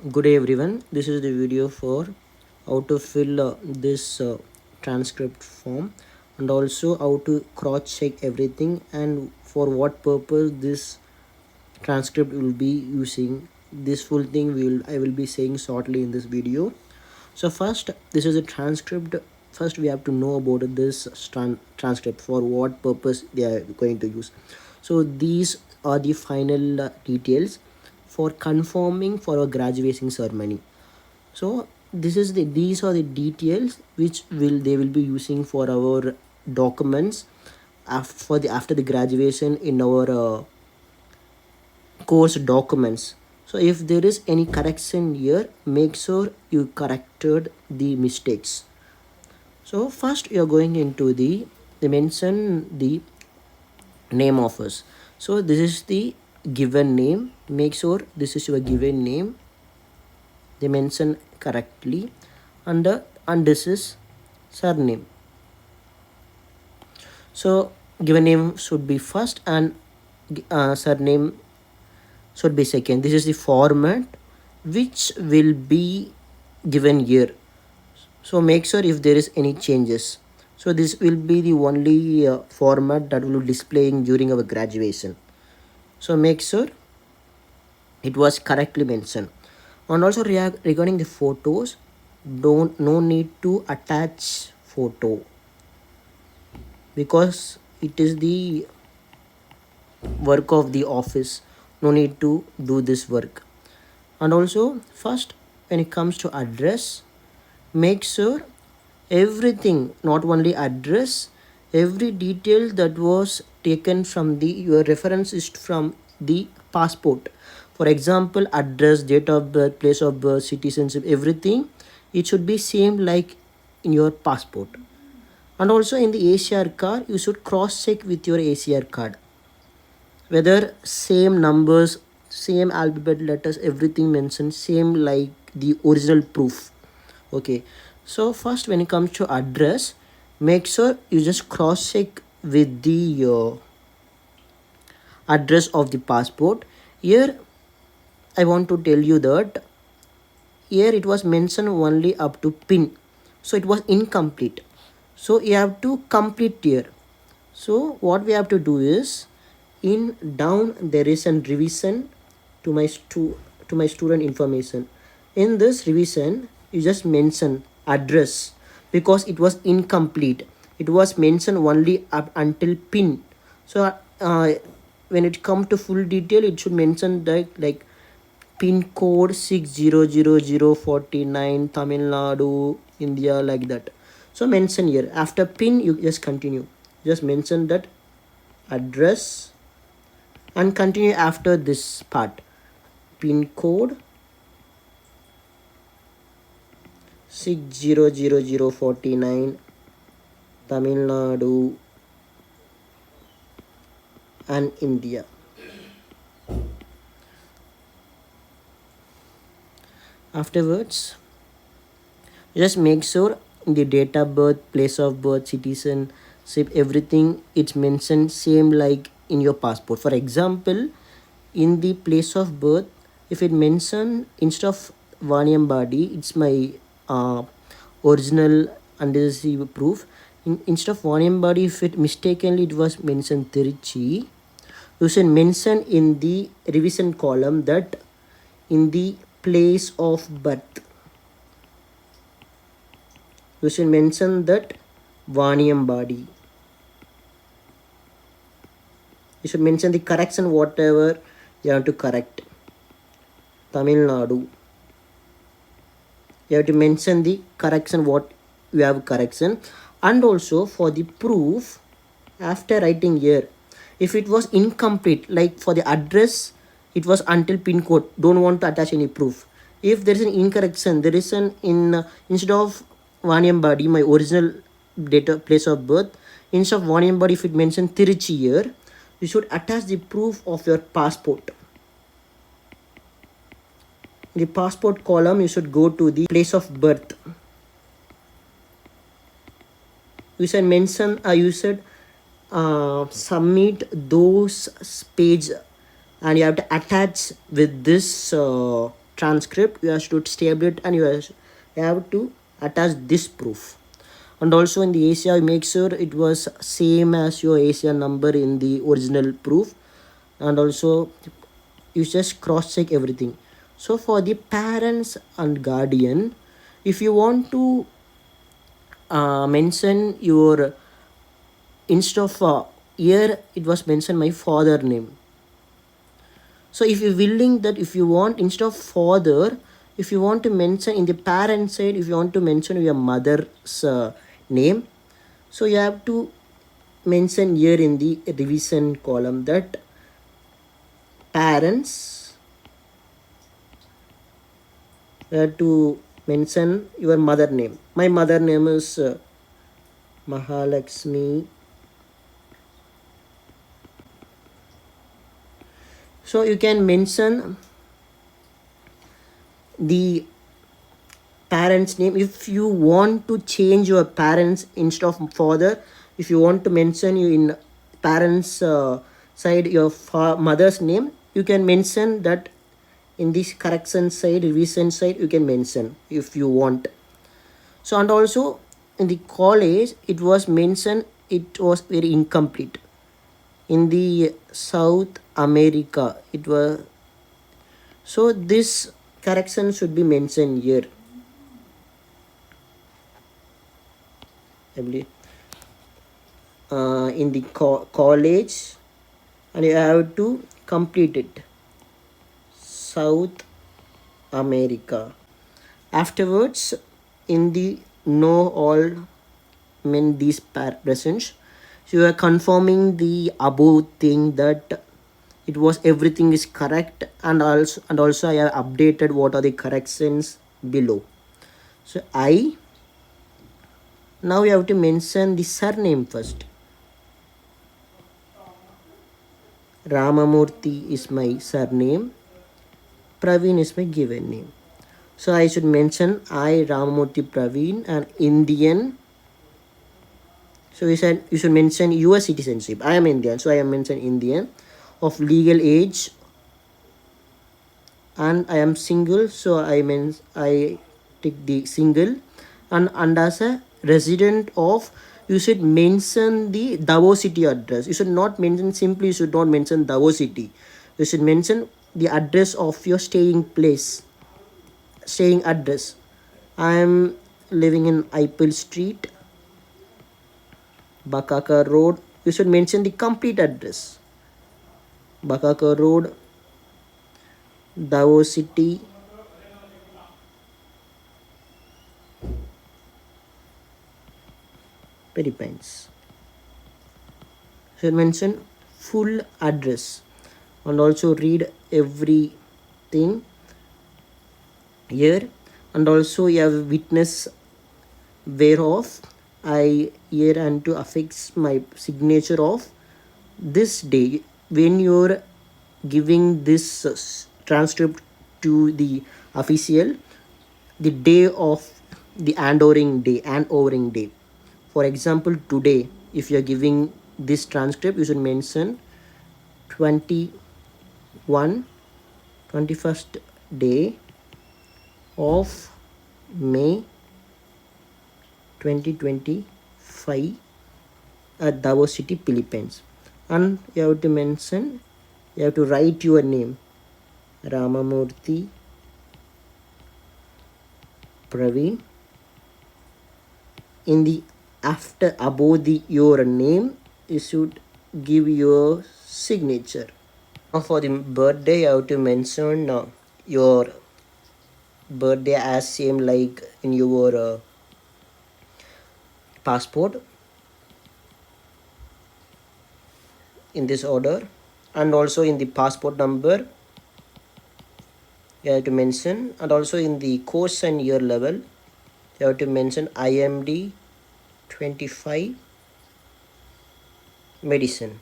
Good day everyone. This is the video for how to fill this transcript form and also how to cross check everything and for what purpose this transcript will be using. This full thing I will be saying shortly in this video. So first, this is a transcript. First we have to know about this transcript, for what purpose they are going to use. So these are the final details for confirming for a graduation ceremony. So these are the details which they will be using for our documents after the graduation in our course documents. So if there is any correction here, make sure you corrected the mistakes. So first you are going into they mention the name of us. So this is the given name. Make sure this is your given name. They mention correctly. And this is surname. So given name should be first and surname should be second. This is the format which will be given here. So make sure if there is any changes. So this will be the only format that will be displaying during our graduation. So make sure it was correctly mentioned. And also regarding the photos, no need to attach photo because it is the work of the office. No need to do this work. And also first, when it comes to address, make sure everything, not only address, every detail that was taken from your reference is from the passport. For example, address, date of birth, place of birth, citizenship, everything, it should be same like in your passport. And also in the ACR card, you should cross check with your ACR card whether same numbers, same alphabet letters, everything mentioned same like the original proof. Okay, so first when it comes to address, make sure you just cross check with the address of the passport. Here I want to tell you that here it was mentioned only up to pin, so it was incomplete. So you have to complete here. So what we have to do is, in down there is a revision to my student information. In this revision you just mention address because it was incomplete. It was mentioned only up until pin. So when it come to full detail, it should mention that like pin code 600049 Tamil Nadu, India, like that. So mention here. After pin, you just continue. Just mention that address and continue after this part. Pin code 600049 Tamil Nadu and India. Afterwards, just make sure the date of birth, place of birth, citizenship, everything it's mentioned same like in your passport. For example, in the place of birth, if it mentioned instead of Vaniambadi, it's my original and this is the proof. Instead of Vaniambadi, if it mistakenly it was mentioned Tiruchi, you should mention in the revision column that in the place of birth, you should mention that Vaniambadi. You should mention the correction whatever you have to correct. Tamil Nadu. You have to mention the correction what you have correction. And also for the proof, after writing here, if it was incomplete, like for the address, it was until pin code, don't want to attach any proof. If there is an incorrection, there is an instead of Vaniambadi, my original data place of birth, instead of Vaniambadi, if it mentioned Tiruchi here, you should attach the proof of your passport. In the passport column, you should go to the place of birth. You should mention, you should submit those page and you have to attach with this transcript, you have to stable it, and you have to attach this proof. And also in the ACR, make sure it was same as your ACR number in the original proof. And also you just cross check everything. So for the parents and guardian, if you want to mention your, instead of here it was mentioned my father name. So if you're willing that, if you want, instead of father, if you want to mention in the parent side, if you want to mention your mother's name, so you have to mention here in the revision column that parents, you have to mention your mother name. My mother name is Mahalakshmi. So you can mention the parents name. If you want to change your parents instead of father, if you want to mention you in parents side your mother's name, you can mention that in this correction side, revision side, you can mention if you want. So and also in the college it was mentioned, it was very incomplete. In the South America it was, so this correction should be mentioned here, I believe. In the college, and you have to complete it, South America. Afterwards, in the know all mean these presents, so you are confirming the above thing that it was everything is correct, and also I have updated what are the corrections below. So I, now you have to mention the surname first. Ramamurthy is my surname, Praveen is my given name. So I should mention I Ramamurthy Praveen, and Indian. So you should mention your citizenship. I am Indian, so I am mentioned Indian. Of legal age, and I am single, so I take the single. And as a resident of, you should mention the Davao city address. You should not mention simply, you should not mention Davao city. You should mention the address of your staying place, staying address. I am living in Ipil Street, Bakaka Road. You should mention the complete address. Bakaka Road, Davao City, Philippines. Should mention full address, and also read everything here. And also you have witness whereof I here and to affix my signature of this day. When you're giving this transcript to the official, the day of the handovering day. For example, today, if you're giving this transcript, you should mention 21st day of May 2025 at Davao City, Philippines. And you have to mention, you have to write your name, Ramamurthy Praveen. In the after above the your name, you should give your signature. Now for the birthday, you have to mention your birthday as same like in your passport, in this order. And also in the passport number you have to mention, and also in the course and year level you have to mention IMD 25 medicine.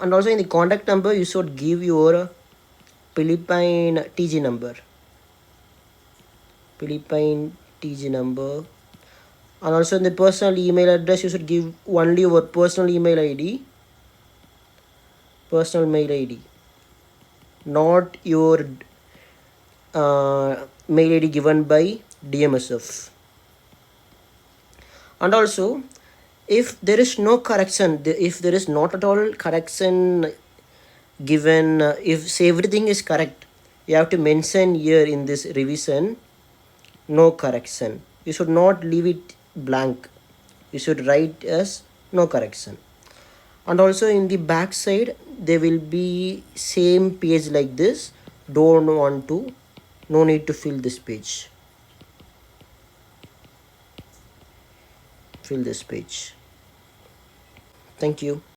And also in the contact number you should give your Philippine TG number. And also in the personal email address you should give only your personal email ID, personal mail ID. not your mail id given by Dmsf. And also, if there is no correction, if there is not at all correction given, if say everything is correct, you have to mention here in this revision no correction. You should not leave it blank. You should write as no correction. And also in the back side there will be same page like this. Don't want to, no need to fill this page. Fill this page. Thank you.